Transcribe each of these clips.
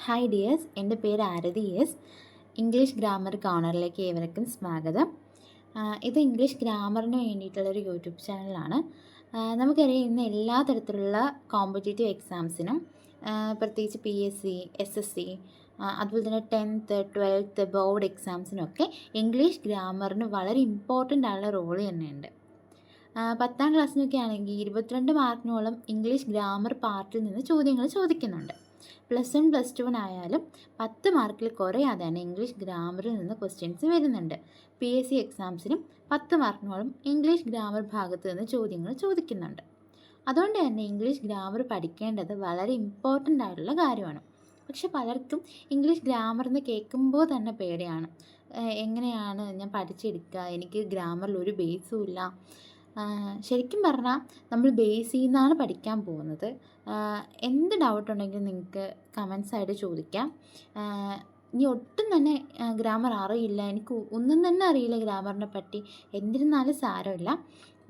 Hi dears, എൻ്റെ പേര് ആരതി S. English grammar കോർണറിലേക്ക് ഏവർക്കും സ്വാഗതം. ഇത് ഇംഗ്ലീഷ് ഗ്രാമറിന് വേണ്ടിയിട്ടുള്ളൊരു യൂട്യൂബ് ചാനലാണ്. നമുക്കറിയാം, ഇന്ന് എല്ലാ തരത്തിലുള്ള കോമ്പറ്റേറ്റീവ് എക്സാംസിനും പ്രത്യേകിച്ച് PSC, SSC, അതുപോലെ തന്നെ 10th, 12th ബോർഡ് എക്സാംസിനൊക്കെ ഇംഗ്ലീഷ് ഗ്രാമറിന് വളരെ ഇമ്പോർട്ടൻ്റ് ആയുള്ള റോള് തന്നെയുണ്ട്. 10ാം ക്ലാസ്സിനൊക്കെ ആണെങ്കിൽ 22 മാർക്കിനോളം ഇംഗ്ലീഷ് ഗ്രാമർ പാർട്ടിൽ നിന്ന് ചോദ്യങ്ങൾ ചോദിക്കുന്നുണ്ട്. +1, +2 ആയാലും 10 മാർക്കിൽ കുറയാതെ തന്നെ ഇംഗ്ലീഷ് ഗ്രാമറിൽ നിന്ന് ക്വസ്റ്റ്യൻസ് വരുന്നുണ്ട്. PSC എക്സാംസിനും 10 മാർക്കിനോളം ഇംഗ്ലീഷ് ഗ്രാമർ ഭാഗത്ത് നിന്ന് ചോദ്യങ്ങൾ ചോദിക്കുന്നുണ്ട്. അതുകൊണ്ട് തന്നെ ഇംഗ്ലീഷ് ഗ്രാമർ പഠിക്കേണ്ടത് വളരെ ഇമ്പോർട്ടൻ്റ് ആയിട്ടുള്ള കാര്യമാണ്. പക്ഷെ പലർക്കും ഇംഗ്ലീഷ് ഗ്രാമർ എന്ന് കേൾക്കുമ്പോൾ തന്നെ പേടിയാണ്. എങ്ങനെയാണ് ഞാൻ പഠിച്ചെടുക്കുക? എനിക്ക് ഗ്രാമറിൽ ഒരു ബേസും ഇല്ല. ശരിക്കും പറഞ്ഞാൽ നമ്മൾ ബേസിൽ നിന്നാണ് പഠിക്കാൻ പോകുന്നത്. എന്ത് ഡൗട്ട് ഉണ്ടെങ്കിലും നിങ്ങൾക്ക് കമൻസ് ആയിട്ട് ചോദിക്കാം. ഇനി ഒട്ടും തന്നെ ഗ്രാമർ അറിയില്ല, എനിക്ക് ഒന്നും തന്നെ അറിയില്ല ഗ്രാമറിനെ പറ്റി, എന്നിരുന്നാലും സാരമില്ല,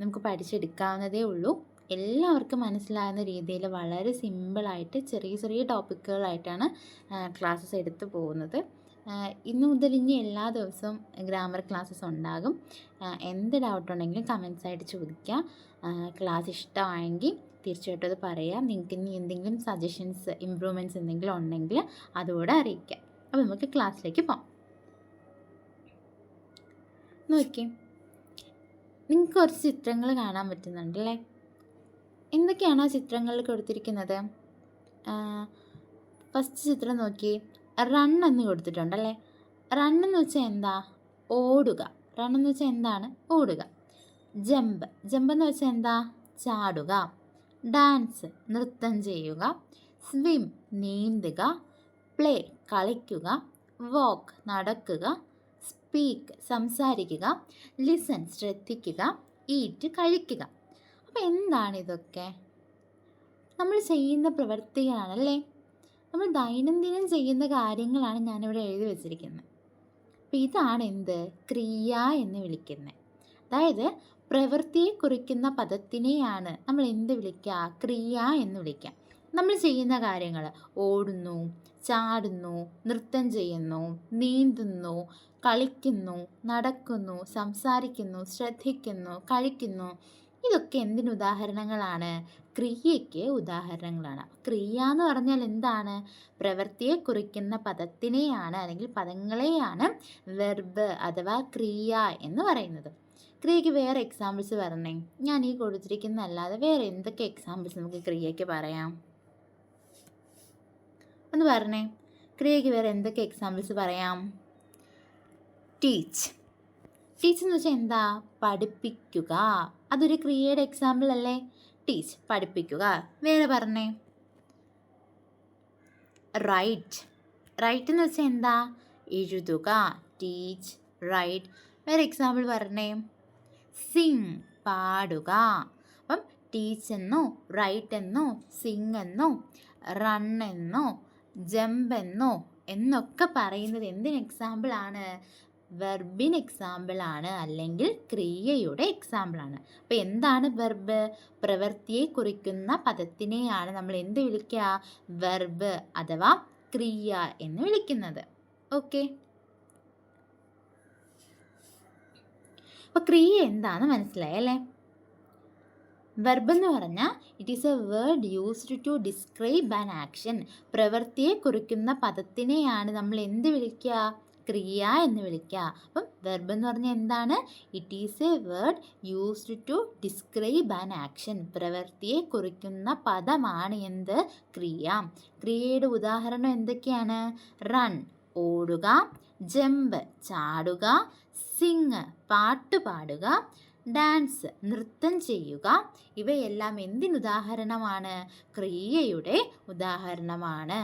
നമുക്ക് പഠിച്ചെടുക്കാവുന്നതേ ഉള്ളൂ. എല്ലാവർക്കും മനസ്സിലാകുന്ന രീതിയിൽ വളരെ സിമ്പിളായിട്ട് ചെറിയ ചെറിയ ടോപ്പിക്കുകളായിട്ടാണ് ക്ലാസ്സസ് എടുത്തു പോകുന്നത്. ഇന്നു മുതൽ ഇനി എല്ലാ ദിവസവും ഗ്രാമർ ക്ലാസ്സസ് ഉണ്ടാകും. എന്ത് ഡൗട്ട് ഉണ്ടെങ്കിലും കമൻസ് ആയിട്ട് ചോദിക്കുക. ക്ലാസ് ഇഷ്ടമായെങ്കിൽ തീർച്ചയായിട്ടും അത് പറയാം. നിങ്ങൾക്ക് ഇനി എന്തെങ്കിലും സജഷൻസ്, ഇമ്പ്രൂവ്മെൻറ്റ്സ് എന്തെങ്കിലും ഉണ്ടെങ്കിൽ അതുകൂടെ അറിയിക്കാം. അപ്പോൾ നമുക്ക് ക്ലാസ്സിലേക്ക് പോകാം. നോക്കി, നിങ്ങൾക്ക് കുറച്ച് ചിത്രങ്ങൾ കാണാൻ പറ്റുന്നുണ്ടല്ലേ? എന്തൊക്കെയാണ് ആ ചിത്രങ്ങളിൽ കൊടുത്തിരിക്കുന്നത്? ഫസ്റ്റ് ചിത്രം നോക്കി, റൺ എന്ന് കൊടുത്തിട്ടുണ്ടല്ലേ. റൺ എന്ന് വെച്ചാൽ എന്താ? ഓടുക. റൺ എന്ന് വെച്ചാൽ എന്താണ്? ഓടുക. ജമ്പ്. ജമ്പ് എന്ന് വെച്ചാൽ എന്താ? ചാടുക. ഡാൻസ്, നൃത്തം ചെയ്യുക. സ്വിം, നീന്തുക. പ്ലേ, കളിക്കുക. വാക്ക്, നടക്കുക. സ്പീക്ക്, സംസാരിക്കുക. ലിസൺ, ശ്രദ്ധിക്കുക. ഈറ്റ്, കഴിക്കുക. അപ്പോൾ എന്താണ് ഇതൊക്കെ? നമ്മൾ ചെയ്യുന്ന പ്രവൃത്തികളാണല്ലേ. നമ്മൾ ദൈനംദിനം ചെയ്യുന്ന കാര്യങ്ങളാണ് ഞാനിവിടെ എഴുതി വച്ചിരിക്കുന്നത്. അപ്പോൾ ഇതാണ് എന്ത്? ക്രിയ എന്ന് വിളിക്കുന്നത്. അതായത് പ്രവൃത്തിയെ കുറിക്കുന്ന പദത്തിനെയാണ് നമ്മൾ എന്ത് വിളിക്കുക? ക്രിയ എന്ന് വിളിക്കുക. നമ്മൾ ചെയ്യുന്ന കാര്യങ്ങൾ, ഓടുന്നു, ചാടുന്നു, നൃത്തം ചെയ്യുന്നു, നീന്തുന്നു, കളിക്കുന്നു, നടക്കുന്നു, സംസാരിക്കുന്നു, ശ്രദ്ധിക്കുന്നു, കഴിക്കുന്നു, ഇതൊക്കെ എന്തിന് ഉദാഹരണങ്ങളാണ്? ക്രിയയ്ക്ക് ഉദാഹരണങ്ങളാണ്. ക്രിയ എന്ന് പറഞ്ഞാൽ എന്താണ്? പ്രവൃത്തിയെ കുറിക്കുന്ന പദത്തിനെയാണ് അല്ലെങ്കിൽ പദങ്ങളെയാണ് വെർബ് അഥവാ ക്രിയ എന്ന് പറയുന്നത്. ക്രിയയ്ക്ക് വേറെ എക്സാമ്പിൾസ് പറഞ്ഞേ. ഞാൻ ഈ കൊടുത്തിരിക്കുന്നതല്ലാതെ വേറെ എന്തൊക്കെ എക്സാമ്പിൾസ് നമുക്ക് ക്രിയയ്ക്ക് പറയാം? ഒന്ന് പറഞ്ഞേ. ക്രിയയ്ക്ക് വേറെ എന്തൊക്കെ എക്സാമ്പിൾസ് പറയാം? ടീച്ച്. ടീച്ച് എന്ന് വെച്ചാൽ എന്താ? പഠിപ്പിക്കുക. അതൊരു ക്രിയയുടെ എക്സാമ്പിൾ അല്ലേ? ടീച്ച്, പഠിപ്പിക്കുക. വേറെ പറഞ്ഞേ. റൈറ്റ്. റൈറ്റ് എന്ന് വെച്ചാൽ എന്താ? എഴുതുക. Teach, right. വേറെ എക്സാമ്പിൾ പറഞ്ഞേ. സിങ്, പാടുക. അപ്പം ടീച്ച് എന്നോ റൈറ്റ് എന്നോ സിങ് എന്നോ റൺ എന്നോ ജമ്പ് എന്നോ എന്നൊക്കെ പറയുന്നത് എന്തിന് എക്സാമ്പിളാണ്? വെർബിന് എക്സാമ്പിളാണ്, അല്ലെങ്കിൽ ക്രിയയുടെ എക്സാമ്പിളാണ്. അപ്പോൾ എന്താണ് വെർബ്? പ്രവൃത്തിയെ കുറിക്കുന്ന പദത്തിനെയാണ് നമ്മൾ എന്ത് വിളിക്കുക? വെർബ് അഥവാ ക്രിയ എന്ന് വിളിക്കുന്നത്. ഓക്കെ, അപ്പോൾ ക്രിയ എന്താണെന്ന് മനസ്സിലായല്ലേ? വെർബ് എന്ന് പറഞ്ഞാൽ it is a word used to describe an action. പ്രവൃത്തിയെ കുറിക്കുന്ന പദത്തിനെയാണ് നമ്മൾ എന്ത് വിളിക്കുക? ക്രിയ എന്ന് വിളിക്കുക. അപ്പം വെർബ് എന്ന് പറഞ്ഞാൽ എന്താണ്? It is a word used to describe an action. പ്രവൃത്തിയെ കുറിക്കുന്ന പദമാണ് എന്ത്? ക്രിയ. ക്രിയയുടെ ഉദാഹരണം എന്തൊക്കെയാണ്? റൺ, ഓടുക. ജമ്പ്, ചാടുക. സിങ്, പാട്ട് പാടുക. ഡാൻസ്, നൃത്തം ചെയ്യുക. ഇവയെല്ലാം എന്തിനുദാഹരണമാണ്? ക്രിയയുടെ ഉദാഹരണമാണ്.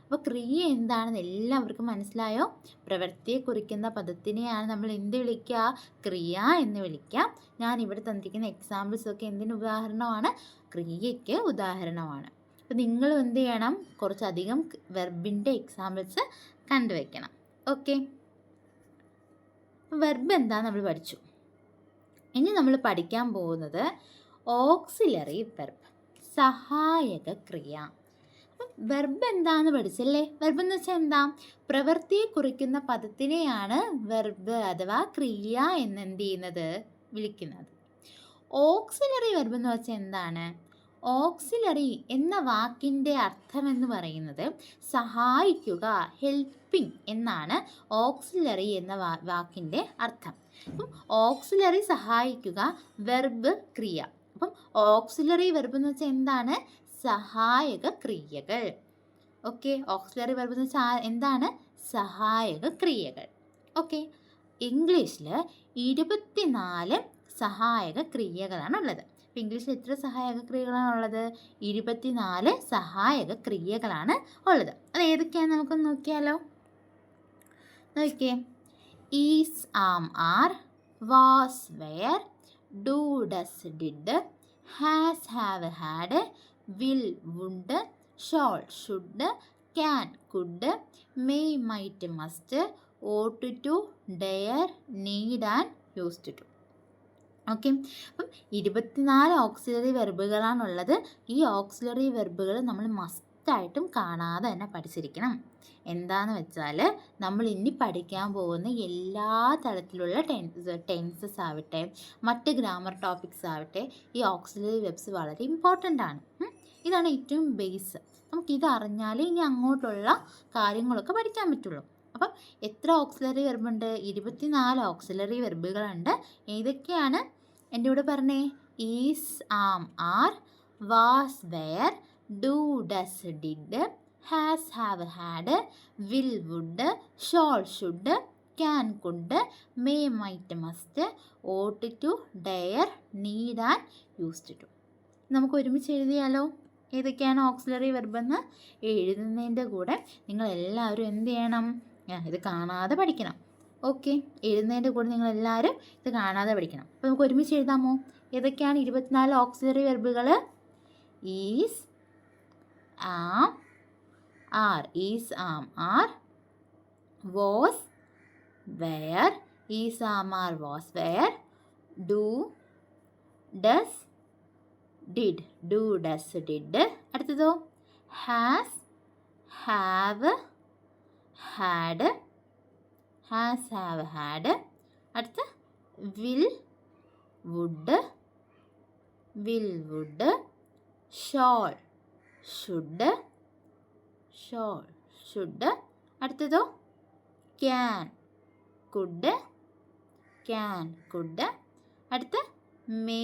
അപ്പോൾ ക്രിയ എന്താണെന്ന് എല്ലാവർക്കും മനസ്സിലായോ? പ്രവൃത്തിയെ കുറിക്കുന്ന പദത്തിനെയാണ് നമ്മൾ എന്ത് വിളിക്കുക? ക്രിയ എന്ന് വിളിക്കുക. ഞാൻ ഇവിടെ തന്നിരിക്കുന്ന എക്സാമ്പിൾസൊക്കെ എന്തിന് ഉദാഹരണമാണ്? ക്രിയയ്ക്ക് ഉദാഹരണമാണ്. അപ്പോൾ നിങ്ങളും എന്ത് ചെയ്യണം? കുറച്ചധികം വെർബിൻ്റെ എക്സാമ്പിൾസ് കണ്ടുവയ്ക്കണം. ഓക്കെ, വെർബ് എന്താ നമ്മൾ പഠിച്ചു. ഇനി നമ്മൾ പഠിക്കാൻ പോകുന്നത് ഓക്സിലറി വെർബ്, സഹായക ക്രിയ. വെർബ് എന്താന്ന് പഠിച്ചല്ലേ? വെർബ് എന്ന് വെച്ചാൽ എന്താ? പ്രവൃത്തിയെ കുറിക്കുന്ന പദത്തിനെയാണ് വെർബ് അഥവാ ക്രിയ എന്ന് എന്ത് ചെയ്യുന്നത്, വിളിക്കുന്നത്. ഓക്സിലറി വെർബ് എന്ന് വെച്ചാൽ എന്താണ്? ഓക്സിലറി എന്ന വാക്കിൻ്റെ അർത്ഥം എന്ന് പറയുന്നത് സഹായിക്കുക, ഹെൽപ്പിംഗ് എന്നാണ് ഓക്സിലറി എന്ന വാക്കിൻ്റെ അർത്ഥം. അപ്പം ഓക്സിലറി സഹായിക്കുക, വെർബ് ക്രിയ. അപ്പം ഓക്സിലറി വെർബ് എന്ന് വെച്ചാൽ എന്താണ്? സഹായക ക്രിയകൾ. ഓക്കെ, ഓക്സിലറി വെർബ് എന്ന് വെച്ചാൽ എന്താണ്? സഹായക ക്രിയകൾ. ഓക്കെ, ഇംഗ്ലീഷിൽ 24 സഹായക ക്രിയകളാണുള്ളത്. അപ്പോൾ ഇംഗ്ലീഷിൽ എത്ര സഹായക ക്രിയകളാണുള്ളത്? 24 സഹായക ക്രിയകളാണ് ഉള്ളത്. അത് ഏതൊക്കെയാണെന്ന് നമുക്കൊന്ന് നോക്കിയാലോ. നോക്കിയേ, is, am, are, was, were, do, does, did, has, have, had, will, would, shall, should, can, could, may, might, must, ought to, dare, need and used to. Okay, അപ്പം 24 ഓക്സിലറി വെർബുകളാണുള്ളത്. ഈ ഓക്സിലറി വെർബുകൾ നമ്മൾ മസ്റ്റായിട്ടും കാണാതെ തന്നെ പഠിച്ചിരിക്കണം. എന്താണെന്ന് വെച്ചാൽ നമ്മൾ ഇനി പഠിക്കാൻ പോകുന്ന എല്ലാ തരത്തിലുള്ള ടെൻസസ് ആവട്ടെ, മറ്റ് ഗ്രാമർ ടോപ്പിക്സ് ആവട്ടെ, ഈ ഓക്സിലറി വെർബ്സ് വളരെ ഇമ്പോർട്ടൻ്റ് ആണ്. ഇതാണ് ഏറ്റവും ബേസ്. നമുക്കിത് അറിഞ്ഞാലേ ഇനി അങ്ങോട്ടുള്ള കാര്യങ്ങളൊക്കെ പഠിക്കാൻ പറ്റുള്ളൂ. അപ്പം എത്ര ഓക്സിലറി വെർബുണ്ട്? 24 ഓക്സിലറി വെർബുകളുണ്ട്. ഏതൊക്കെയാണ്? എൻ്റെ കൂടെ പറഞ്ഞേ. Is, am, are, was, were, do, does, did, has, have, had, will, would, shall, should, can, could, may, might, must, ought to, dare, need and used to. നമുക്ക് ഒരുമിച്ച് എഴുതിയാലോ? ഏതൊക്കെയാണ് ഓക്സിലറി വെർബെന്ന് എഴുതുന്നതിൻ്റെ കൂടെ നിങ്ങൾ എല്ലാവരും എന്ത് ചെയ്യണം? ഇത് കാണാതെ പഠിക്കണം. ഓക്കെ, എഴുതുന്നതിൻ്റെ കൂടെ നിങ്ങളെല്ലാവരും ഇത് കാണാതെ പഠിക്കണം. അപ്പോൾ നമുക്ക് ഒരുമിച്ച് എഴുതാമോ? ഏതൊക്കെയാണ് 24 ഓക്സിലറി വെർബുകൾ? Is, am, are, is, am, are, was, were, is, am, are, was, were, do, does, did, do, does, did. അടുത്തതോ has, have, had, has, have, had. അടുത്ത will, would, will, would, shall, should, shall, should. അടുത്തതോ can, could, can, could. അടുത്ത may,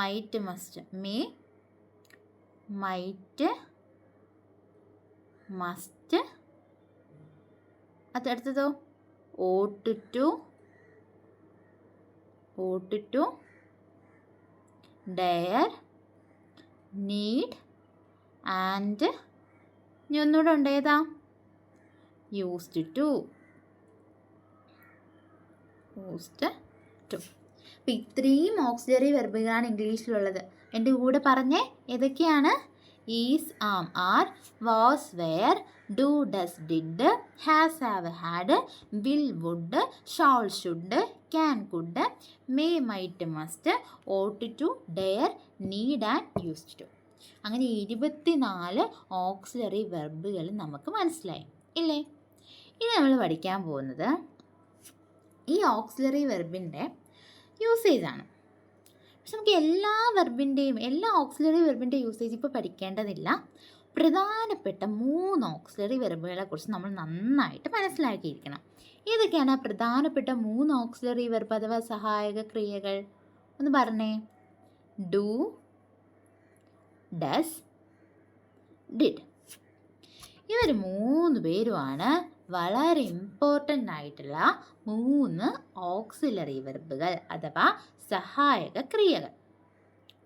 might, must, may, might, must. അടുത്തതോ ought to, dare, need and ഇനി ഒന്നുകൂടെ ഉണ്ട്. ഏതാ? used to. അപ്പോൾ ഇത്രയും ഓക്സിലറി വെർബുകളാണ് ഇംഗ്ലീഷിലുള്ളത്. എൻ്റെ കൂടെ പറഞ്ഞേ ഏതൊക്കെയാണ്? Is, am, are, was, were, do, does, did, has, have, had, will, would, shall, should, can, could, may, might, must, ought to, dare, need and used to. അങ്ങനെ 24 ഓക്സിലറി വെർബുകൾ നമുക്ക് മനസ്സിലായി ഇല്ലേ? ഇനി നമ്മൾ പഠിക്കാൻ പോകുന്നത് ഈ ഓക്സിലറി വെർബിൻ്റെ യൂസേജാണ്. പക്ഷെ നമുക്ക് എല്ലാ ഓക്സിലറി വെർബിൻ്റെ യൂസേജ് ഇപ്പോൾ പഠിക്കേണ്ടതില്ല. പ്രധാനപ്പെട്ട 3 ഓക്സിലറി വെർബുകളെ കുറിച്ച് നമ്മൾ നന്നായിട്ട് മനസ്സിലാക്കിയിരിക്കണം. ഏതൊക്കെയാണ് പ്രധാനപ്പെട്ട 3 ഓക്സിലറി വെർബ് അഥവാ സഹായക ക്രിയകൾ? ഒന്ന് പറഞ്ഞേ. Do, does, did. ഇവർ 3 പേരുമാണ് വളരെ ഇമ്പോർട്ടൻ്റ് ആയിട്ടുള്ള 3 ഓക്സിലറി വെർബുകൾ അഥവാ സഹായക ക്രിയകൾ.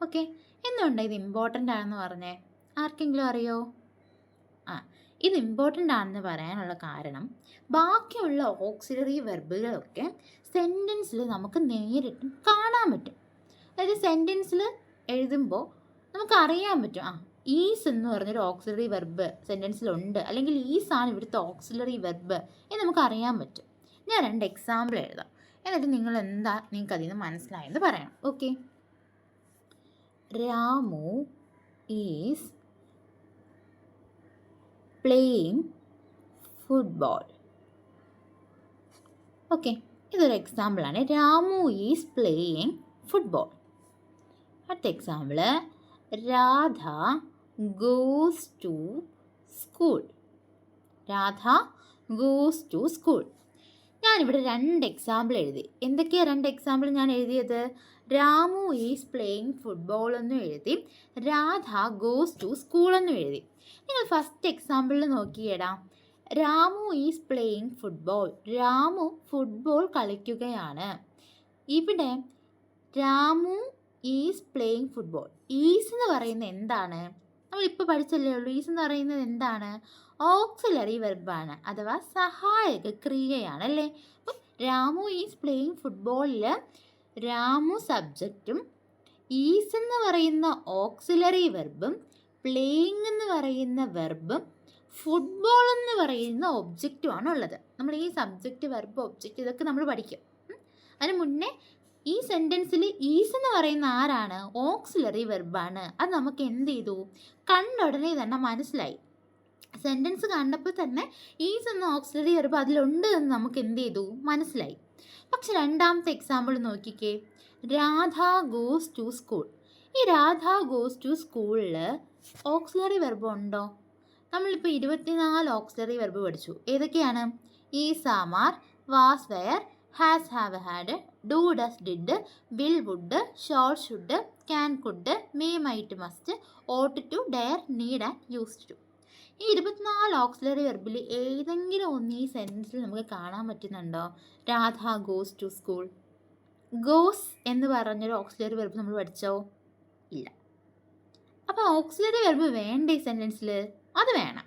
ഓക്കെ, എന്തുകൊണ്ടാണ് ഇത് ഇമ്പോർട്ടൻ്റ് ആണെന്ന് പറഞ്ഞേ? ആർക്കെങ്കിലും അറിയോ? ഇത് ഇമ്പോർട്ടൻ്റ് ആണെന്ന് പറയാനുള്ള കാരണം ബാക്കിയുള്ള ഓക്സിലറി വെർബുകളൊക്കെ സെൻറ്റൻസിൽ നമുക്ക് നേരിട്ട് കാണാൻ പറ്റും. അതായത് സെൻറ്റൻസിൽ എഴുതുമ്പോൾ നമുക്കറിയാൻ പറ്റും ഈസ് എന്ന് പറഞ്ഞൊരു ഓക്സിലറി വെർബ് സെൻറ്റൻസിലുണ്ട്, അല്ലെങ്കിൽ ഈസാണ് ഇവിടുത്തെ ഓക്സിലറി വെർബ് എന്ന് നമുക്കറിയാൻ പറ്റും. ഞാൻ 2 എക്സാമ്പിൾ എഴുതാം, എന്നിട്ട് നിങ്ങൾക്ക് അതിൽ നിന്ന് മനസ്സിലായെന്ന് പറയണം. Okay, Ramu is playing football. Okay, ഇതൊരു എക്സാമ്പിളാണ്. Ramu is playing football. അടുത്ത example, Radha goes to school. Radha goes to school. ഞാനിവിടെ 2 എക്സാമ്പിൾ എഴുതി. എന്തൊക്കെയാണ് 2 എക്സാമ്പിൾ ഞാൻ എഴുതിയത്? രാമു ഈസ് പ്ലേയിങ് ഫുട്ബോൾ എന്നും എഴുതി, രാധ ഗോസ് ടു സ്കൂൾ എന്നും എഴുതി. നിങ്ങൾ ഫസ്റ്റ് എക്സാമ്പിളിൽ നോക്കിയേടാ, Ramu is playing football. Ramu football കളിക്കുകയാണ്. ഇവിടെ Ramu is playing football. Is എന്ന് പറയുന്നത് എന്താണ്? നമ്മളിപ്പോൾ പഠിച്ചല്ലേ ഉള്ളൂ. ഈസ് എന്ന് പറയുന്നത് എന്താണ്? ഓക്സിലറി വെർബാണ്, അഥവാ സഹായക ക്രിയയാണ് അല്ലേ. അപ്പം രാമു ഈസ് പ്ലേയിങ് ഫുട്ബോളിൽ രാമു സബ്ജക്റ്റും ഈസ് എന്ന് പറയുന്ന ഓക്സിലറി വെർബും പ്ലേയിങ് എന്ന് പറയുന്ന വെർബും ഫുട്ബോൾ എന്ന് പറയുന്ന ഒബ്ജക്റ്റുമാണ് ഉള്ളത്. നമ്മൾ ഈ സബ്ജക്റ്റ് വെർബ് ഒബ്ജക്റ്റ് ഇതൊക്കെ നമ്മൾ പഠിക്കും. അതിന് മുന്നേ ഈ സെൻറ്റൻസിൽ ഈസ് എന്ന് പറയുന്ന ആരാണ്? ഓക്സിലറി വെർബാണ്. അത് നമുക്ക് എന്ത് ചെയ്തു? കണ്ട ഉടനെ തന്നെ മനസ്സിലായി. സെൻറ്റൻസ് കണ്ടപ്പോൾ തന്നെ ഈസ് എന്ന ഓക്സിലറി വെർബ് അതിലുണ്ട് എന്ന് നമുക്ക് എന്ത് ചെയ്തു? മനസ്സിലായി. പക്ഷെ രണ്ടാമത്തെ എക്സാമ്പിൾ നോക്കിക്കേ, രാധ ഗോസ് ടു സ്കൂൾ. ഈ രാധ ഗോസ് ടു സ്കൂളിൽ ഓക്സിലറി വെർബ് ഉണ്ടോ? നമ്മളിപ്പോൾ 24 ഓക്സിലറി വെർബ് പഠിച്ചു. ഏതൊക്കെയാണ്? Is, are, was, were, has, have, had, do, does, did, will, would, shall, should, can, could, may, might, must, ought to, dare, need and used to. ഈ 24 auxiliary വെർബിൽ ഏതെങ്കിലും ഒന്ന് ഈ സെൻറ്റൻസിൽ നമുക്ക് കാണാൻ പറ്റുന്നുണ്ടോ? Radha goes to school. Goes എന്ന് പറഞ്ഞൊരു auxiliary verb നമ്മൾ പഠിച്ചോ? ഇല്ല. അപ്പോൾ ഓക്സിലറി വെർബ് വേണ്ട ഈ സെൻറ്റൻസിൽ? അത് വേണം.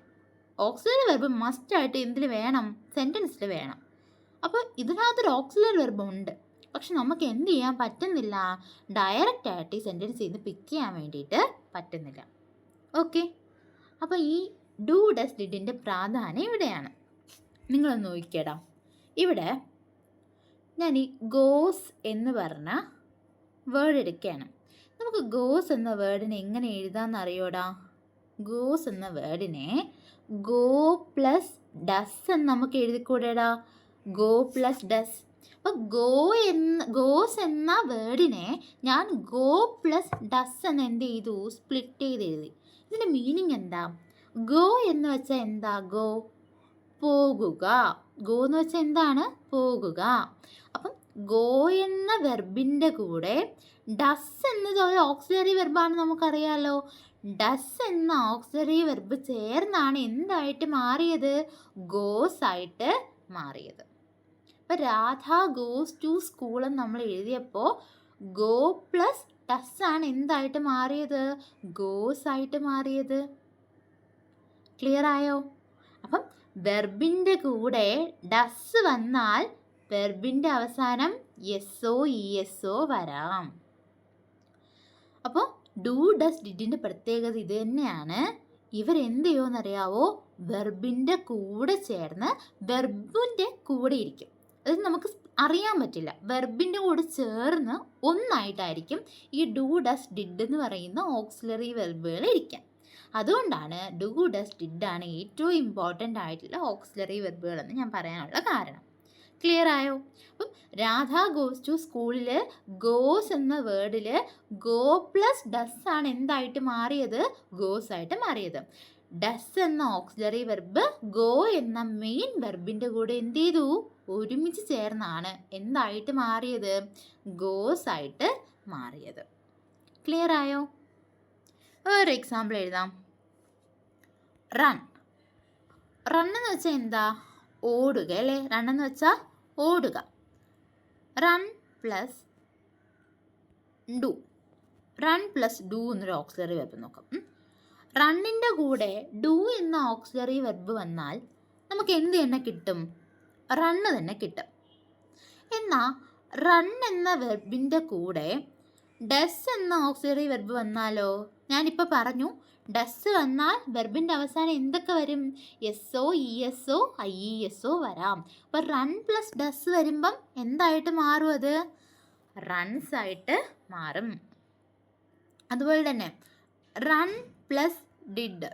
ഓക്സിലറി വെർബ് മസ്റ്റായിട്ട് എന്തിൽ വേണം? സെൻറ്റൻസിൽ വേണം. അപ്പോൾ ഇതിനകത്തൊരു ഓക്സിലറി വെർബ് ഉണ്ട്, പക്ഷെ നമുക്ക് എന്ത് ചെയ്യാൻ പറ്റുന്നില്ല? ഡയറക്റ്റായിട്ട് ഈ സെൻറ്റൻസിൽ നിന്ന് പിക്ക് ചെയ്യാൻ വേണ്ടിയിട്ട് പറ്റുന്നില്ല. ഓക്കെ, അപ്പോൾ ഈ ഡു, ഡസ്, ഡിഡിൻ്റെ പ്രാധാന്യം ഇവിടെയാണ്. നിങ്ങളൊന്ന് നോക്കിക്കേടാ, ഇവിടെ ഞാൻ ഈ ഗോസ് എന്ന് പറഞ്ഞ വേർഡ് എടുക്കുകയാണ്. നമുക്ക് ഗോസ് എന്ന വേർഡിനെ എങ്ങനെ എഴുതാമെന്ന് അറിയോടാ? ഗോസ് എന്ന വേർഡിനെ ഗോ പ്ലസ് ഡസ് എന്ന് നമുക്ക് എഴുതിക്കൂടെടാ? Go plus does. അപ്പോൾ ഗോസ് എന്ന വേർഡിനെ ഞാൻ ഗോ പ്ലസ് ഡസ് എന്ന് എന്ത് ചെയ്തു? സ്പ്ലിറ്റ് ചെയ്ത് എഴുതി. ഇതിൻ്റെ മീനിങ് എന്താ? ഗോ എന്ന് വെച്ചാൽ എന്താ? ഗോ, പോകുക. ഗോ എന്ന് വെച്ചാൽ എന്താണ്? പോകുക. അപ്പം ഗോ എന്ന വെർബിൻ്റെ കൂടെ ഡസ് എന്നത് ഒരു ഓക്സിലറി വെർബാണ്, നമുക്കറിയാലോ. ഡസ് എന്ന ഓക്സിലറി വെർബ് ചേർന്നാണ് എന്തായിട്ട് മാറിയത്? ഗോസ് ആയിട്ട് മാറിയത്. അപ്പോൾ രാധ ഗോസ് ടു സ്കൂൾ എന്ന് നമ്മൾ എഴുതിയപ്പോൾ ഗോ പ്ലസ് ഡസ് ആണ് എന്തായിട്ട് മാറിയത്? ഗോസ് ആയിട്ട് മാറിയത്. ക്ലിയർ ആയോ? അപ്പം വെർബിൻ്റെ കൂടെ ഡസ് വന്നാൽ വെർബിൻ്റെ അവസാനം എസ്ഒ ഇഎസ്ഒ വരാം. അപ്പോൾ ഡു, ഡസ്, ഡിഡിൻ്റെ പ്രത്യേകത ഇത് തന്നെയാണ്. ഇവരെന്ത് ചെയ്യുമെന്നറിയാവോ? വെർബിൻ്റെ കൂടെ ചേർന്ന് വെർബിൻ്റെ കൂടെ ഇരിക്കും. അത് നമുക്ക് അറിയാൻ പറ്റില്ല. വെർബിൻ്റെ കൂടെ ചേർന്ന് ഒന്നായിട്ടായിരിക്കും ഈ ഡു, ഡസ്, ഡിഡ് എന്ന് പറയുന്ന ഓക്സിലറി വെർബുകൾ ഇരിക്കാം. അതുകൊണ്ടാണ് ഡു, ഡസ്, ഡിഡാണ് ഏറ്റവും ഇമ്പോർട്ടൻ്റ് ആയിട്ടുള്ള ഓക്സിലറി വെർബുകളെന്ന് ഞാൻ പറയാനുള്ള കാരണം. ക്ലിയർ ആയോ? അപ്പം രാധ ഗോസ് ടു സ്കൂളിൽ ഗോസ് എന്ന വേർഡിൽ ഗോ പ്ലസ് ഡസ് ആണ് എന്തായിട്ട് മാറിയത്? ഗോസ് ആയിട്ട് മാറിയത്. ഡസ് എന്ന ഓക്സിലറി വെർബ് ഗോ എന്ന മെയിൻ വെർബിൻ്റെ കൂടെ എന്ത് ചെയ്തു? ഒരുമിച്ച് ചേർന്നാണ് എന്തായിട്ട് മാറിയത്? ഗോസ് ആയിട്ട് മാറിയത്. ക്ലിയർ ആയോ? വേറെ എക്സാമ്പിൾ എഴുതാം. റൺ. റൺ എന്ന് വെച്ചാൽ എന്താ? ഓടുക അല്ലേ. റൺ എന്ന് വെച്ചാൽ ഓടുക. Run plus do. Run plus do എന്നൊരു ഓക്സിലറി വെർബ് നോക്കാം. റണ്ണിൻ്റെ കൂടെ ഡു എന്ന ഓക്സിലറി വെർബ് വന്നാൽ നമുക്ക് എന്ത് തന്നെ കിട്ടും? റണ്ണ് തന്നെ കിട്ടും. എന്നാൽ റൺ എന്ന വെർബിൻ്റെ കൂടെ ഡസ് എന്ന ഓക്സിലറി വെർബ് വന്നാലോ? ഞാനിപ്പോൾ പറഞ്ഞു, ഡസ് വന്നാൽ വെർബിൻ്റെ അവസാനം എന്തൊക്കെ വരും? എസ്ഒ ഇഎസ്ഒ ഐഇഎസ്ഒ വരാം. അപ്പോൾ റൺ പ്ലസ് ഡസ് വരുമ്പം എന്തായിട്ട് മാറും? അത് റൺസ് ആയിട്ട് മാറും. അതുപോലെ തന്നെ run plus did.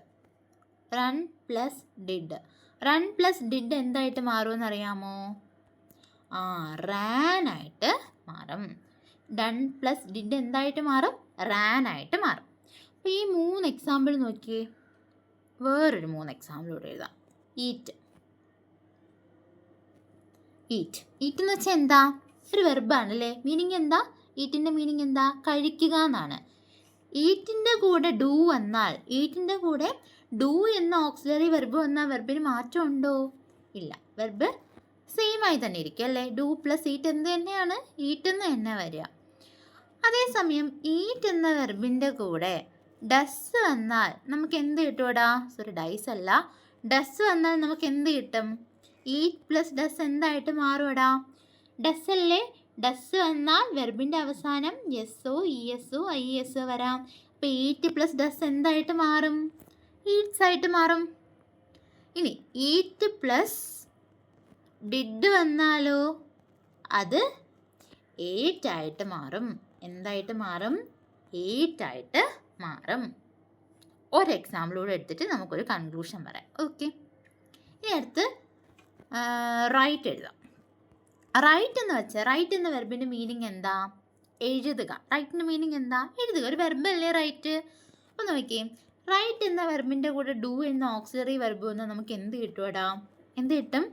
Run plus did. Run plus did എന്തായിട്ട് മാറുമെന്ന് അറിയാമോ? റാൻ ആയിട്ട് മാറും. ഡൺ പ്ലസ് ഡിഡ് എന്തായിട്ട് മാറും? റാൻ ആയിട്ട് മാറും. അപ്പോൾ ഈ 3 എക്സാമ്പിൾ നോക്കിയേ. വേറൊരു 3 എക്സാമ്പിൾ ഇവിടെ എഴുതാം. ഈറ്റ്. ഈറ്റ് എന്ന് വെച്ചാൽ എന്താ? ഒരു വെർബാണല്ലേ. മീനിങ് എന്താ? ഈറ്റിൻ്റെ മീനിങ് എന്താ? കഴിക്കുക എന്നാണ്. ഈറ്റിൻ്റെ കൂടെ ഡു വന്നാൽ, ഈറ്റിൻ്റെ കൂടെ ഡു എന്ന ഓക്സിലറി വെർബ് വന്നാൽ വെർബിന് മാറ്റമുണ്ടോ? ഇല്ല. വെർബ് സെയിം ആയി തന്നെ ഇരിക്കും അല്ലേ. ഡു പ്ലസ് ഈറ്റ് എന്ത് തന്നെയാണ്? ഈറ്റ് എന്ന് തന്നെ വരിക. അതേസമയം ഈറ്റ് എന്ന വെർബിൻ്റെ കൂടെ ഡസ് വന്നാൽ നമുക്ക് എന്ത് കിട്ടുമടാ? സോറി, ഡൈസ് അല്ല, ഡസ് വന്നാൽ നമുക്ക് എന്ത് കിട്ടും? ഈറ്റ് പ്ലസ് ഡസ് എന്തായിട്ട് മാറുമടാ? ഡസ് അല്ലേ. ഡസ് വന്നാൽ വെർബിൻ്റെ അവസാനം എസ്സോ ഇ എസ്സോ ഐ എസ്സോ വരാം. അപ്പോൾ ഈറ്റ് പ്ലസ് ഡസ് എന്തായിട്ട് മാറും? ഈറ്റ്സ് ആയിട്ട് മാറും. ഇനി ഈറ്റ് പ്ലസ് ഡിഡ് വന്നാലോ? അത് ഏറ്റ് ആയിട്ട് മാറും. എന്തായിട്ട് മാറും? ഏറ്റ് ആയിട്ട് മാറും. ഒരു എക്സാമ്പിളൂടെ എടുത്തിട്ട് നമുക്കൊരു കൺക്ലൂഷൻ പറയാം. ഓക്കെ, ഇനി അടുത്ത് റൈറ്റ് എഴുതാം. റൈറ്റ് എന്ന് വെച്ചാൽ, റൈറ്റ് എന്ന വെർബിൻ്റെ മീനിങ് എന്താ? എഴുതുക. റൈറ്റിൻ്റെ മീനിങ് എന്താ? എഴുതുക. ഒരു വെർബല്ലേ റൈറ്റ്. അപ്പോൾ നോക്കിയേ, റൈറ്റ് എന്ന വെർബിൻ്റെ കൂടെ ഡു എന്ന ഓക്സിലറി വെർബ് വന്നാൽ നമുക്ക് എന്ത് കിട്ടുമടാ? എന്ത് കിട്ടും?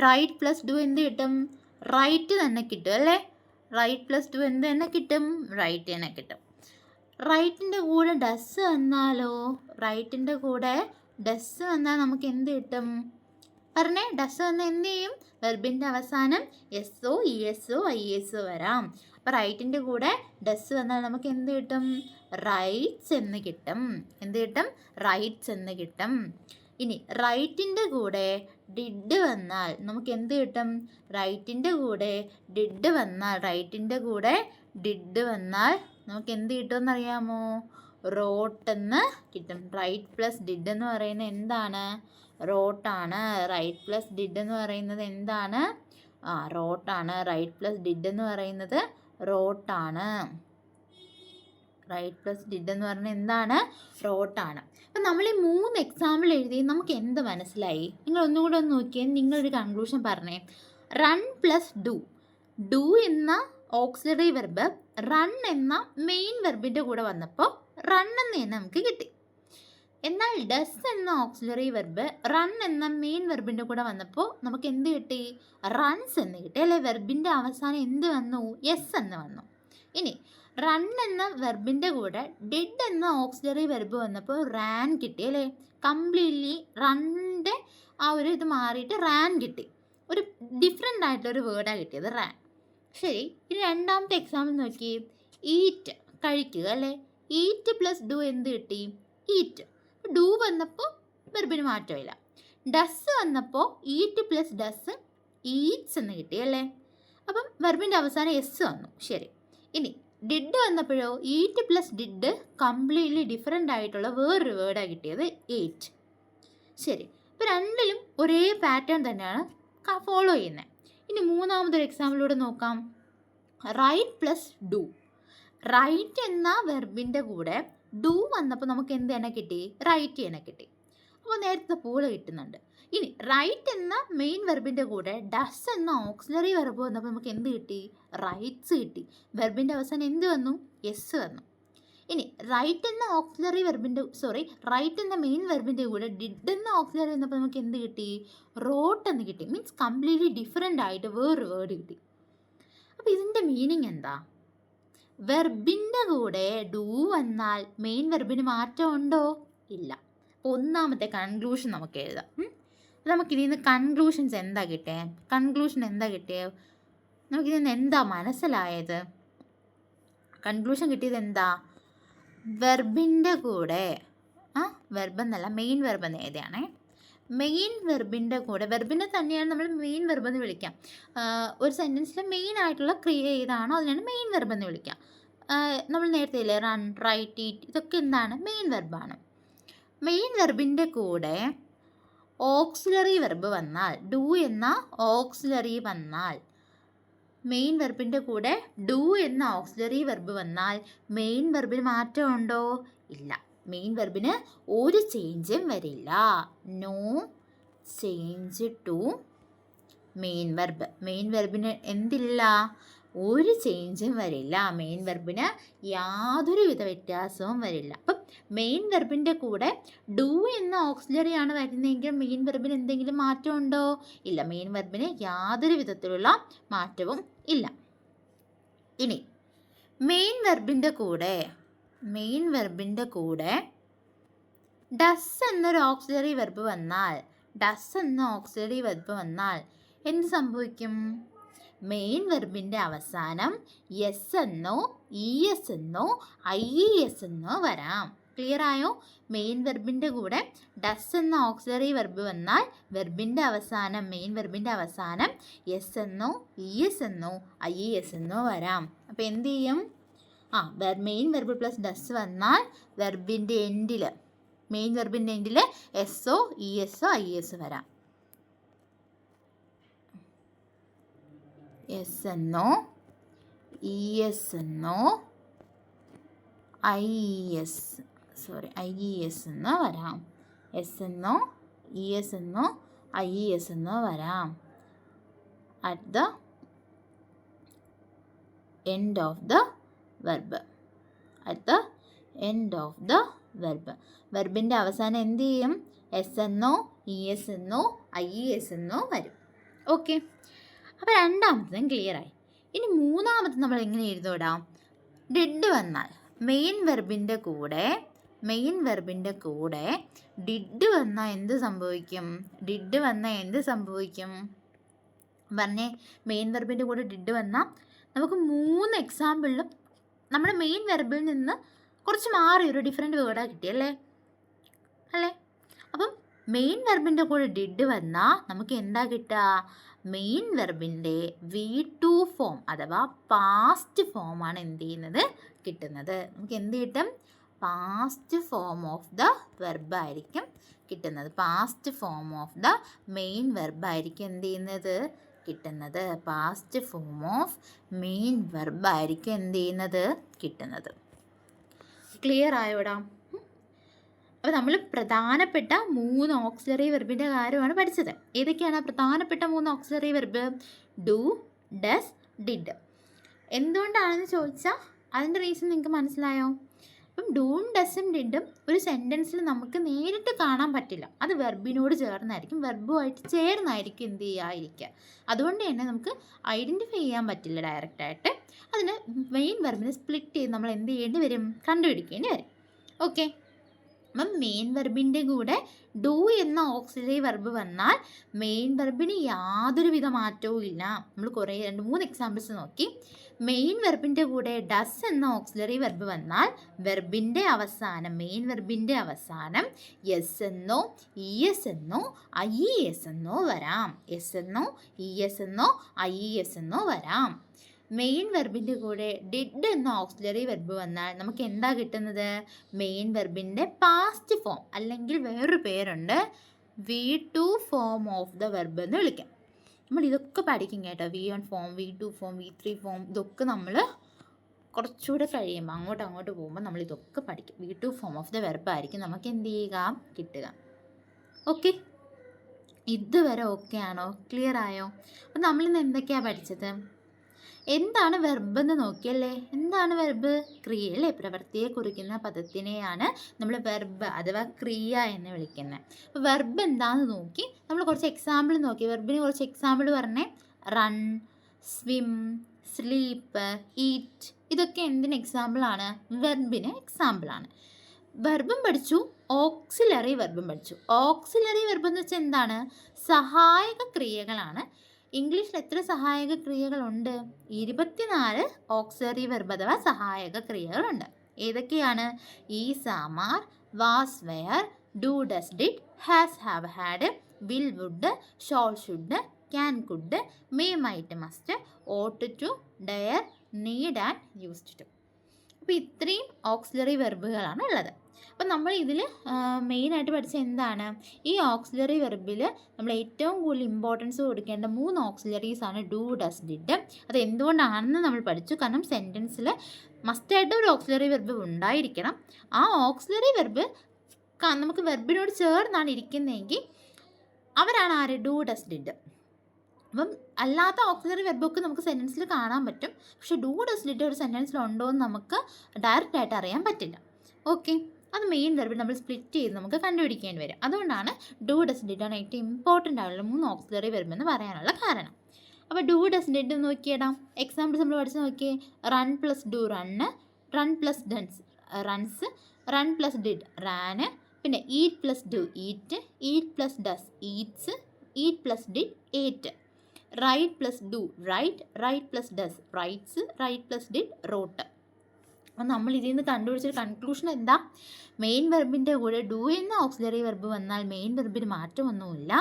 റൈറ്റ് പ്ലസ് ഡു എന്ത് കിട്ടും? റൈറ്റ് തന്നെ കിട്ടും അല്ലേ. റൈറ്റ് പ്ലസ് ഡു എന്ത് തന്നെ കിട്ടും? റൈറ്റ് തന്നെ കിട്ടും. റൈറ്റിൻ്റെ കൂടെ ഡസ് വന്നാലോ? റൈറ്റിൻ്റെ കൂടെ ഡസ് വന്നാൽ നമുക്ക് എന്ത് കിട്ടും? പറഞ്ഞേ. ഡസ് വന്നാൽ എന്ത് ചെയ്യും? വെർബിൻ്റെ അവസാനം എസ്സോ ഇ എസ്സോ ഐ എസ്സോ വരാം. അപ്പോൾ റൈറ്റിൻ്റെ കൂടെ ഡസ് വന്നാൽ നമുക്ക് എന്ത് കിട്ടും? റൈറ്റ്സ് എന്ന് കിട്ടും. എന്ത് കിട്ടും? റൈറ്റ്സ് എന്ന് കിട്ടും. ഇനി റൈറ്റിൻ്റെ കൂടെ ഡിഡ് വന്നാൽ നമുക്ക് എന്ത് കിട്ടും? റൈറ്റിൻ്റെ കൂടെ ഡിഡ് വന്നാൽ, റൈറ്റിൻ്റെ കൂടെ ഡിഡ് വന്നാൽ നമുക്ക് എന്ത് കിട്ടുമെന്ന് അറിയാമോ? റോട്ടെന്ന് കിട്ടും. റൈറ്റ് പ്ലസ് ഡിഡ് എന്ന് പറയുന്നത് എന്താണ്? റോട്ടാണ്. റൈറ്റ് പ്ലസ് ഡിഡ് എന്ന് പറയുന്നത് എന്താണ്? റോട്ടാണ്. റൈറ്റ് പ്ലസ് ഡിഡ് എന്ന് പറയുന്നത് റോട്ടാണ്. റൈറ്റ് പ്ലസ് ഡിഡ് എന്ന് പറഞ്ഞാൽ എന്താണ്? റോട്ടാണ്. അപ്പം നമ്മൾ ഈ 3 എക്സാമ്പിൾ എഴുതി നമുക്ക് എന്ത് മനസ്സിലായി? നിങ്ങൾ ഒന്നുകൂടെ ഒന്ന് നോക്കിയേ. നിങ്ങളൊരു കൺക്ലൂഷൻ പറഞ്ഞേ. Run plus do. ഡു എന്ന ഓക്സിലറി വെർബ് റൺ എന്ന മെയിൻ വെർബിൻ്റെ കൂടെ വന്നപ്പോൾ റൺ എന്ന് തന്നെ നമുക്ക് കിട്ടി. എന്നാൽ ഡസ് എന്ന ഓക്സിലറി വെർബ് റൺ എന്ന മെയിൻ വെർബിൻ്റെ കൂടെ വന്നപ്പോൾ നമുക്ക് എന്ത് കിട്ടി? റൺസ് എന്ന് കിട്ടി അല്ലേ. വെർബിൻ്റെ അവസാനം എന്ത് വന്നു? എസ് എന്ന് വന്നു. ഇനി റൺ എന്ന വെർബിൻ്റെ കൂടെ ഡിഡ് എന്ന ഓക്സിലറി വെർബ് വന്നപ്പോൾ റാൻ കിട്ടി അല്ലേ. കംപ്ലീറ്റ്ലി റണ്ണിൻ്റെ ആ ഒരു ഇത് മാറിയിട്ട് റാൻ കിട്ടി. ഒരു ഡിഫറെൻ്റ് ആയിട്ടുള്ളൊരു വേർഡാണ് കിട്ടിയത്, റാൻ. ശരി, ഇനി രണ്ടാമത്തെ എക്സാമ്പിൾ നോക്കി. ഈറ്റ്, കഴിക്കുക അല്ലേ. ഈറ്റ് പ്ലസ് ഡു എന്ത് കിട്ടി? ഈറ്റ്. ഡു വന്നപ്പോൾ വെർബിന് മാറ്റമില്ല. ഡസ് വന്നപ്പോൾ ഈറ്റ് പ്ലസ് ഡസ് ഈറ്റ്സ് എന്ന് കിട്ടി അല്ലേ. അപ്പം വെർബിൻ്റെ അവസാനം എസ് വന്നു. ശരി, ഇനി ഡിഡ് വന്നപ്പോഴോ eat plus did completely different ആയിട്ടുള്ള വേറൊരു വേർഡാണ് കിട്ടിയത്, ഏറ്റ്. ശരി, ഇപ്പോൾ രണ്ടിലും ഒരേ പാറ്റേൺ തന്നെയാണ് ഫോളോ ചെയ്യുന്നത്. ഇനി മൂന്നാമതൊരു എക്സാമ്പിളിലൂടെ നോക്കാം. Right plus do. റൈറ്റ് എന്ന വെർബിൻ്റെ കൂടെ ഡു വന്നപ്പോൾ നമുക്ക് എന്ത് തന്നെ കിട്ടി? റൈറ്റ് തന്നെ കിട്ടി. അപ്പോൾ നേരത്തെ പോലെ കിട്ടുന്നുണ്ട്. ഇനി റൈറ്റ് എന്ന മെയിൻ വെർബിൻ്റെ കൂടെ ഡസ് എന്ന ഓക്സിലറി വെർബ് വന്നപ്പോൾ നമുക്ക് എന്ത് കിട്ടി? റൈറ്റ്സ് കിട്ടി. വെർബിൻ്റെ അവസാനം എന്ത് വന്നു? എസ് വന്നു. ഇനി റൈറ്റ് എന്ന ഓക്സിലറി വെർബിൻ്റെ റൈറ്റ് എന്ന മെയിൻ വെർബിൻ്റെ കൂടെ ഡിഡ് എന്ന ഓക്സിലറി വന്നപ്പോൾ നമുക്ക് എന്ത് കിട്ടി? റോട്ട് എന്ന് കിട്ടി. മീൻസ് കംപ്ലീറ്റ്ലി ഡിഫറെൻ്റ് ആയിട്ട് വേറൊരു വേർഡ് കിട്ടി. അപ്പോൾ ഇതിൻ്റെ മീനിങ് എന്താ? വെർബിൻ്റെ കൂടെ ഡു വന്നാൽ മെയിൻ വെർബിന് മാറ്റം ഉണ്ടോ? ഇല്ല. അപ്പോൾ ഒന്നാമത്തെ കൺക്ലൂഷൻ നമുക്ക് എഴുതാം. നമുക്കിതിൽ നിന്ന് കൺക്ലൂഷൻസ് എന്താ കിട്ടിയത്? കൺക്ലൂഷൻ എന്താ കിട്ടിയത്? നമുക്കിതിൽ നിന്ന് എന്താ മനസ്സിലായത്? കൺക്ലൂഷൻ കിട്ടിയത് എന്താ? വെർബിൻ്റെ കൂടെ വെർബ് എന്നല്ല, മെയിൻ വെർബ് എന്ന് എഴുതിയാണേ. മെയിൻ വെർബിൻ്റെ കൂടെ, വെർബിനെ തന്നെയാണ് നമ്മൾ മെയിൻ വെർബ് എന്ന് വിളിക്കാം. ഒരു സെൻറ്റൻസിൽ മെയിൻ ആയിട്ടുള്ള ക്രിയ ഏതാണോ അതിനാണ് മെയിൻ വെർബ് എന്ന് വിളിക്കാം. നമ്മൾ നേരത്തെ ഇല്ലേ റൺ, റൈറ്റ്, ഈറ്റ്, ഇതൊക്കെ എന്താണ്? മെയിൻ വെർബാണ്. മെയിൻ വെർബിൻ്റെ കൂടെ ഓക്സിലറി വെർബ് വന്നാൽ, ഡു എന്ന ഓക്സിലറി വന്നാൽ, മെയിൻ വെർബിൻ്റെ കൂടെ ഡു എന്ന ഓക്സിലറി വെർബ് വന്നാൽ മെയിൻ വെർബിന് മാറ്റമുണ്ടോ? ഇല്ല. മെയിൻ വെർബിന് ഒരു ചേഞ്ചും വരില്ല. No change to main verb. Main വെർബിന് എന്തില്ല? ഒരു ചേഞ്ചും വരില്ല. മെയിൻ വെർബിന് യാതൊരുവിധ വ്യത്യാസവും വരില്ല. അപ്പം മെയിൻ വെർബിൻ്റെ കൂടെ ഡു എന്ന ഓക്സിലറി ആണ് വരുന്നതെങ്കിൽ മെയിൻ വെർബിന് എന്തെങ്കിലും മാറ്റം ഉണ്ടോ? ഇല്ല. മെയിൻ വെർബിന് യാതൊരു വിധത്തിലുള്ള മാറ്റവും ഇല്ല. ഇനി മെയിൻ വെർബിൻ്റെ കൂടെ ഡസ് എന്നൊരു ഓക്സിലറി വെർബ് വന്നാൽ എന്ത് സംഭവിക്കും? മെയിൻ വെർബിൻ്റെ അവസാനം എസ് എന്നോ ഇ എസ് എന്നോ ഐ ഇ എസ് എന്നോ വരാം. ക്ലിയർ ആയോ? മെയിൻ വെർബിൻ്റെ കൂടെ ഡസ് എന്ന ഓക്സിലറി വെർബ് വന്നാൽ മെയിൻ വെർബിൻ്റെ അവസാനം എസ് എന്നോ ഇ എസ് എന്നോ ഐ ഇ എസ് എന്നോ വരാം. അപ്പോൾ എന്ത് ചെയ്യും? മെയിൻ വെർബ് പ്ലസ് ഡസ് വന്നാൽ മെയിൻ വെർബിൻ്റെ എൻഡിൽ എസ്സോ ഇ എസ്സോ ഐ എസ് വരാം. എസ് എന്നോ ഇ എസ് എന്നോ ഐ ഇ എസ് എന്നോ വരാം. എസ് എന്നോ ഇ എസ് എന്നോ ഐ ഇ എസ് എന്നോ വരാം at the end of the verb. വെർബിൻ്റെ അവസാനം എന്ത് ചെയ്യും? എസ് എന്നോ ഇ എസ് എന്നോ ഐ ഇ എസ് എന്നോ വരും. ഓക്കെ, അപ്പോൾ രണ്ടാമത്തതും ക്ലിയറായി. ഇനി മൂന്നാമത്തെ നമ്മൾ എങ്ങനെ എഴുതൂടാം? ഡിഡ് വന്നാൽ മെയിൻ വെർബിൻ്റെ കൂടെ ഡിഡ് വന്നാൽ എന്ത് സംഭവിക്കും? പറഞ്ഞേ. മെയിൻ വെർബിൻ്റെ കൂടെ ഡിഡ് വന്നാൽ നമുക്ക് 3 എക്സാമ്പിളിലും നമ്മുടെ മെയിൻ വെർബിൽ നിന്ന് കുറച്ച് മാറി ഒരു ഡിഫറെൻറ്റ് വേർഡാണ് കിട്ടിയല്ലേ? അപ്പം മെയിൻ വെർബിൻ്റെ കൂടെ ഡിഡ് വന്നാൽ നമുക്ക് എന്താ കിട്ടുക? മെയിൻ വെർബിൻ്റെ V2 ഫോം അഥവാ പാസ്റ്റ് ഫോമാണ് എന്ത് ചെയ്യുന്നത്? കിട്ടുന്നത്. നമുക്ക് എന്ത് കിട്ടും? പാസ്റ്റ് ഫോം ഓഫ് ദ വെർബായിരിക്കും കിട്ടുന്നത്. Past form of the main വെർബായിരിക്കും എന്ത് ചെയ്യുന്നത്? കിട്ടുന്നത്. പാസ്റ്റ് ഫോം ഓഫ് മെയിൻ വെർബായിരിക്കും എന്ത് ചെയ്യുന്നത്? കിട്ടുന്നത്. ക്ലിയർ ആയോടാ? അപ്പോൾ നമ്മൾ പ്രധാനപ്പെട്ട 3 ഓക്സിലറി വെർബിൻ്റെ കാര്യമാണ് പഠിച്ചത്. ഏതൊക്കെയാണ് പ്രധാനപ്പെട്ട 3 auxiliary verb? Do, does, did. എന്തുകൊണ്ടാണെന്ന് ചോദിച്ചാൽ അതിൻ്റെ റീസൺ നിങ്ങൾക്ക് മനസ്സിലായോ? അപ്പം ഡൂം ഡസും ഡിഡും ഒരു സെൻറ്റൻസിൽ നമുക്ക് നേരിട്ട് കാണാൻ പറ്റില്ല. അത് വെർബിനോട് ചേർന്നായിരിക്കും, വെർബുമായിട്ട് ചേർന്നായിരിക്കും എന്ത് ചെയ്യുക. അതുകൊണ്ട് തന്നെ നമുക്ക് ഐഡൻറ്റിഫൈ ചെയ്യാൻ പറ്റില്ല ഡയറക്റ്റായിട്ട്. അതിന് മെയിൻ വെർബിനെ സ്പ്ലിറ്റ് ചെയ്ത് നമ്മൾ എന്ത് ചെയ്യേണ്ടി വരും? കണ്ടുപിടിക്കേണ്ടി വരും. ഓക്കെ, അപ്പം മെയിൻ വെർബിൻ്റെ കൂടെ ഡു എന്ന ഓക്സിലറി വെർബ് വന്നാൽ മെയിൻ വെർബിന് യാതൊരുവിധ മാറ്റവും ഇല്ല. നമ്മൾ 2-3 എക്സാമ്പിൾസ് നോക്കി. മെയിൻ വെർബിൻ്റെ കൂടെ ഡസ് എന്ന ഓക്സിലറി വെർബ് വന്നാൽ മെയിൻ വെർബിൻ്റെ അവസാനം എസ് എന്നോ ഇ എസ് എന്നോ ഐ ഇ എസ് എന്നോ വരാം. എസ് എന്നോ ഇ എസ് എന്നോ ഐ ഇ എസ് എന്നോ വരാം. മെയിൻ വെർബിൻ്റെ കൂടെ ഡിഡ് എന്ന ഓക്സിലറി വെർബ് വന്നാൽ നമുക്ക് എന്താ കിട്ടുന്നത്? മെയിൻ വെർബിൻ്റെ പാസ്റ്റ് ഫോം, അല്ലെങ്കിൽ വേറൊരു പേരുണ്ട് V2 form of the verb എന്ന് വിളിക്കാം. നമ്മൾ ഇതൊക്കെ പഠിക്കും കേട്ടോ. V1 form, V2 form, V3 form, ഇതൊക്കെ നമ്മൾ കുറച്ചുകൂടെ കഴിയുമ്പോൾ അങ്ങോട്ട് പോകുമ്പോൾ നമ്മൾ ഇതൊക്കെ പഠിക്കും. V2 form of the verb ആയിരിക്കും നമുക്ക് എന്ത് ചെയ്യുക? കിട്ടുക. ഓക്കെ, ഇതുവരെ ഓക്കെ ആണോ? ക്ലിയർ ആയോ? അപ്പം നമ്മളിന്ന് എന്തൊക്കെയാണ് പഠിച്ചത്? എന്താണ് വെർബ് എന്ന് നോക്കിയല്ലേ? എന്താണ് വെർബ്? ക്രിയ അല്ലേ? പ്രവൃത്തിയെ കുറിക്കുന്ന പദത്തിനെയാണ് നമ്മൾ വെർബ് അഥവാ ക്രിയ എന്ന് വിളിക്കുന്നത്. അപ്പോൾ വെർബ് എന്താണെന്ന് നോക്കി നമ്മൾ കുറച്ച് എക്സാമ്പിൾ നോക്കി. വെർബിന് കുറച്ച് എക്സാമ്പിൾ പറഞ്ഞേ. Run, swim, sleep, eat. ഇതൊക്കെ എന്തിന് എക്സാമ്പിളാണ്? വെർബിന് എക്സാമ്പിളാണ്. വെർബും പഠിച്ചു, ഓക്സിലറി വെർബും പഠിച്ചു. ഓക്സിലറി വെർബ് എന്ന് വെച്ചാൽ എന്താണ്? സഹായക ക്രിയകളാണ്. ഇംഗ്ലീഷിൽ എത്ര സഹായക ക്രിയകളുണ്ട്? 24 ഓക്സിലറി വെർബ് അഥവാ സഹായക ക്രിയകളുണ്ട്. ഏതൊക്കെയാണ്? Is, are, was, were, do, does, did, has, have, had, will, would, shall, should, can, could, may, might, must, ought to, dare, need and used to. അപ്പോൾ ഇത്രയും ഓക്സിലറി വെർബുകളാണ് ഉള്ളത്. അപ്പം നമ്മൾ ഇതിൽ മെയിനായിട്ട് പഠിച്ച എന്താണ്? ഈ ഓക്സിലറി വെർബിൽ നമ്മൾ ഏറ്റവും കൂടുതൽ ഇമ്പോർട്ടൻസ് കൊടുക്കേണ്ട 3 ഓക്സിലറീസാണ് ഡു, ഡസ്, ഡിഡ്. അത് എന്തുകൊണ്ടാണെന്ന് നമ്മൾ പഠിച്ചു. കാരണം സെൻറ്റൻസിൽ മസ്റ്റായിട്ട് ഒരു ഓക്സിലറി വെർബ് ഉണ്ടായിരിക്കണം. ആ ഓക്സിലറി വെർബ് നമുക്ക് വെർബിനോട് ചേർന്നാണ് ഇരിക്കുന്നതെങ്കിൽ അവരാണ് ആര്? Do, does, did. അപ്പം അല്ലാത്ത ഓക്സിലറി വെർബൊക്കെ നമുക്ക് സെൻറ്റൻസിൽ കാണാൻ പറ്റും. പക്ഷേ ഡു, ഡസ്, ഡിഡ് ഒരു സെൻറ്റൻസിൽ ഉണ്ടോ എന്ന് നമുക്ക് ഡയറക്റ്റായിട്ട് അറിയാൻ പറ്റില്ല. ഓക്കെ, അത് മെയിൻ വെർബിൽ നമ്മൾ സ്പ്ലിറ്റ് ചെയ്ത് നമുക്ക് കണ്ടുപിടിക്കേണ്ടി വരും. അതുകൊണ്ടാണ് ഡു, ഡസ്, ഡിഡ് ആണ് ഏറ്റവും ഇമ്പോർട്ടൻ്റ് ആയിട്ടുള്ള 3 ഓക്സിലറി വെർബ് എന്ന് പറയാനുള്ള കാരണം. അപ്പോൾ ഡു, ഡസ്, ഡിഡ് നോക്കിയിടാം. എക്സാമ്പിൾസ് നമ്മൾ പഠിച്ച് നോക്കിയേ. Run plus do run, run plus does runs, run plus did ran, പിന്നെ eat plus do eat, eat plus does eats, eat plus did ate, write plus do write, write plus does writes, write plus did wrote. അപ്പം നമ്മൾ ഇതിൽ നിന്ന് കണ്ടുപിടിച്ചൊരു conclusion എന്താ? Main വെർബിൻ്റെ കൂടെ do എന്ന auxiliary verb വന്നാൽ മെയിൻ വെർബിന് മാറ്റമൊന്നുമില്ല.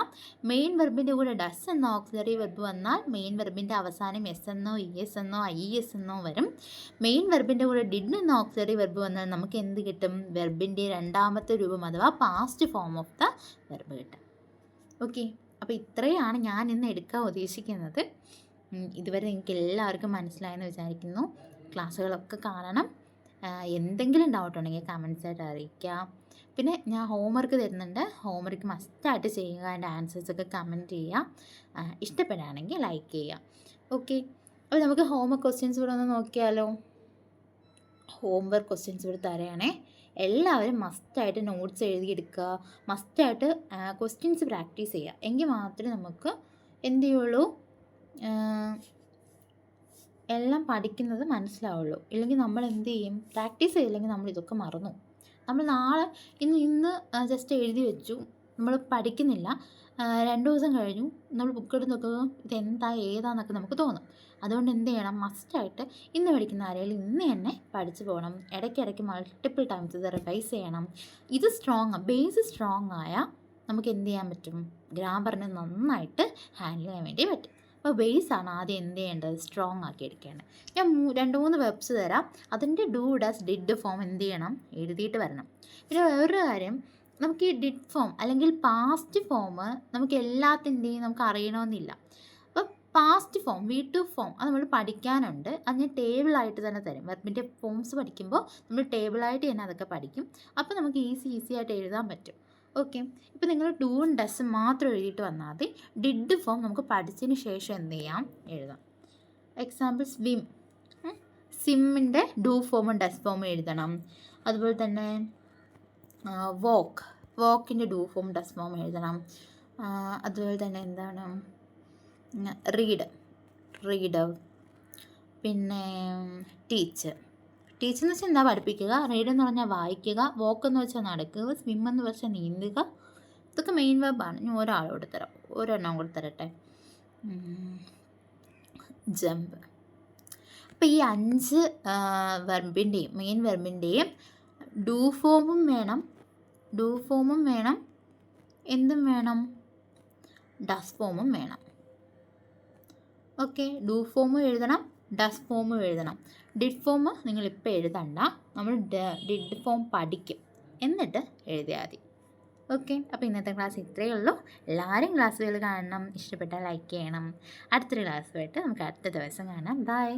മെയിൻ വെർബിൻ്റെ കൂടെ ഡസ് എന്ന ഓക്സിലറി വെർബ് വന്നാൽ മെയിൻ വെർബിൻ്റെ അവസാനം എസ് എന്നോ ഇ എസ് എന്നോ ഐ എസ് എന്നോ വരും. മെയിൻ വെർബിൻ്റെ കൂടെ ഡിഡ് എന്ന ഓക്സിലറി വെർബ് വന്നാൽ നമുക്ക് എന്ത് കിട്ടും? വെർബിൻ്റെ രണ്ടാമത്തെ രൂപം അഥവാ past form of the verb കിട്ടും. ഓക്കെ, അപ്പോൾ ഇത്രയാണ് ഞാൻ ഇന്ന് എടുക്കാൻ ഉദ്ദേശിക്കുന്നത്. ഇതുവരെ നിങ്ങൾക്ക് എല്ലാവർക്കും മനസ്സിലായെന്ന് വിചാരിക്കുന്നു. ക്ലാസ്സുകളൊക്കെ കാണണം. എന്തെങ്കിലും ഡൗട്ട് ഉണ്ടെങ്കിൽ കമൻസായിട്ട് അറിയിക്കാം. പിന്നെ ഞാൻ ഹോംവർക്ക് തരുന്നുണ്ട്. ഹോംവർക്ക് മസ്റ്റായിട്ട് ചെയ്യുക. അതിൻ്റെ ആൻസേഴ്സൊക്കെ കമൻറ്റ് ചെയ്യുക. ഇഷ്ടപ്പെടുകയാണെങ്കിൽ ലൈക്ക് ചെയ്യുക. ഓക്കെ, അപ്പോൾ നമുക്ക് ഹോംവർക്ക് ക്വസ്റ്റ്യൻസ് ഇവിടെ ഒന്ന് നോക്കിയാലോ. ഹോംവർക്ക് ക്വസ്റ്റ്യൻസ് ഇവിടെ തരാണേ. എല്ലാവരും മസ്റ്റായിട്ട് നോട്ട്സ് എഴുതിയെടുക്കുക. മസ്റ്റായിട്ട് ക്വസ്റ്റ്യൻസ് പ്രാക്ടീസ് ചെയ്യുക. എങ്കിൽ മാത്രമേ നമുക്ക് എന്ത് ചെയ്യുള്ളൂ, എല്ലാം പഠിക്കുന്നത് മനസ്സിലാവുള്ളൂ. ഇല്ലെങ്കിൽ നമ്മൾ എന്ത് ചെയ്യും? പ്രാക്ടീസ് ചെയ്തില്ലെങ്കിൽ നമ്മൾ ഇതൊക്കെ മറന്നു. നമ്മൾ നാളെ ഇന്ന് ജസ്റ്റ് എഴുതി വെച്ചു, നമ്മൾ പഠിക്കുന്നില്ല. 2 ദിവസം കഴിഞ്ഞു നമ്മൾ ബുക്ക് എടുത്ത് നോക്കുമ്പോൾ ഇതെന്താ ഏതാന്നൊക്കെ നമുക്ക് തോന്നും. അതുകൊണ്ട് എന്ത് ചെയ്യണം? മസ്റ്റായിട്ട് ഇന്ന് പഠിക്കുന്ന ആരെങ്കിലും ഇന്ന് തന്നെ പഠിച്ചു പോകണം. ഇടയ്ക്കിടയ്ക്ക് മൾട്ടിപ്പിൾ ടൈംസ് ഇത് റിവൈസ് ചെയ്യണം. ഇത് ബേസ് സ്ട്രോങ് ആയാൽ നമുക്ക് എന്ത് ചെയ്യാൻ പറ്റും? ഗ്രാമറിനെ നന്നായിട്ട് ഹാൻഡിൽ ചെയ്യാൻ വേണ്ടി പറ്റും. അപ്പോൾ ബേസാണ് ആദ്യം എന്ത് ചെയ്യേണ്ടത്? സ്ട്രോങ് ആക്കി എടുക്കേണ്ടത്. ഞാൻ 2-3 വെബ്സ് തരാം. അതിൻ്റെ ഡു, ഡസ്, ഡിഡ് ഫോം എന്ത് ചെയ്യണം? എഴുതിയിട്ട് വരണം. പിന്നെ വേറൊരു കാര്യം, നമുക്ക് ഈ ഡിഡ് ഫോം അല്ലെങ്കിൽ പാസ്റ്റ് ഫോം നമുക്ക് എല്ലാത്തിൻ്റെയും നമുക്ക് അറിയണമെന്നില്ല. അപ്പോൾ പാസ്റ്റ് ഫോം, V2 ഫോം അത് നമ്മൾ പഠിക്കാനുണ്ട്. അത് ഞാൻ ടേബിളായിട്ട് തന്നെ തരും. വെർബിൻ്റെ ഫോംസ് പഠിക്കുമ്പോൾ നമ്മൾ ടേബിളായിട്ട് തന്നെ അതൊക്കെ പഠിക്കും. അപ്പോൾ നമുക്ക് ഈസി ആയിട്ട് എഴുതാൻ പറ്റും. ഓക്കെ, ഇപ്പോൾ നിങ്ങൾ ഡൂവും ഡസും മാത്രം എഴുതിയിട്ട് വന്നാൽ മതി. ഡിഡ് ഫോം നമുക്ക് പഠിച്ചതിന് ശേഷം എന്ത് ചെയ്യാം? എഴുതാം. എക്സാമ്പിൾ സ്വിം, സ്വിമ്മിൻ്റെ ഡു ഫോമും ഡസ് ഫോമും എഴുതണം. അതുപോലെ തന്നെ വോക്കിൻ്റെ ഡു ഫോം ഡസ് ഫോം എഴുതണം. അതുപോലെ തന്നെ എന്താണ് റീഡ്, പിന്നെ ടീച്ച് എന്ന് വെച്ചാൽ എന്താ? പഠിപ്പിക്കുക. റീഡ് എന്ന് പറഞ്ഞാൽ വായിക്കുക. വോക്ക് എന്ന് വെച്ചാൽ നടക്കുക. സ്വിം എന്ന് വെച്ചാൽ നീന്തുക. ഇതൊക്കെ മെയിൻ വെർബാണ്. ഞാൻ ഒരെണ്ണം കൂടെ തരട്ടെ. ജമ്പ്. അപ്പോൾ ഈ 5 വെർബിൻ്റെയും മെയിൻ വെർബിൻ്റെയും ഡു ഫോമും വേണം, എന്തും വേണം? ഡസ് ഫോമും വേണം. ഓക്കെ, ഡു ഫോമും എഴുതണം, ഡസ് ഫോമും എഴുതണം. ഡിഡ് ഫോം നിങ്ങളിപ്പോൾ എഴുതണ്ട, നമ്മൾ ഡിഡ് ഫോം പഠിക്കും, എന്നിട്ട് എഴുതിയാൽ മതി. ഓക്കെ, അപ്പോൾ ഇന്നത്തെ ക്ലാസ് ഇത്രയേ ഉള്ളൂ. എല്ലാവരും ക്ലാസ്സുകൾ കാണണം. ഇഷ്ടപ്പെട്ടാൽ ലൈക്ക് ചെയ്യണം. അടുത്തൊരു ക്ലാസ്സുമായിട്ട് നമുക്ക് അടുത്ത ദിവസം കാണാം. ബൈ.